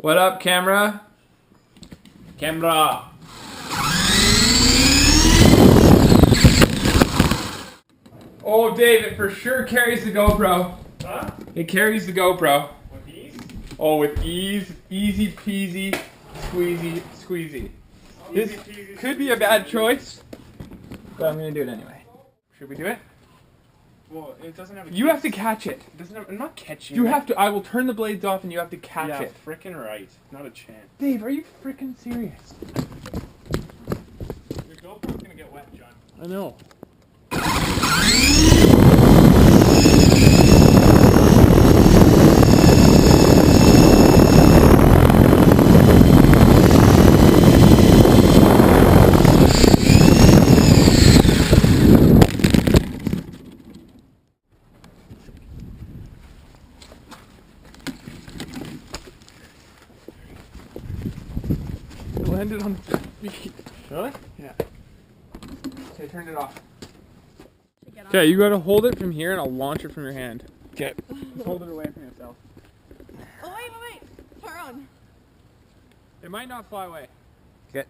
What up, camera? Camera. Oh, Dave, it for sure carries the GoPro. Huh? It carries the GoPro. With ease? Oh, with ease, easy peasy, squeezy, squeezy. This could be a bad choice, but I'm gonna do it anyway. Should we do it? Well, it doesn't have a You have to catch it. It doesn't have, I'm not catching You it. have to. I will turn the blades off, and you have to catch Yeah, it. frickin' right. Not a chance. Dave, are you freaking serious? Your GoPro's gonna get wet, John. I know. It landed on the feet. Really? Yeah. Okay, turn it off. Okay, you gotta hold it from here and I'll launch it from your hand. Okay. Just hold it away from yourself. Oh, wait. Far on. It might not fly away. Okay.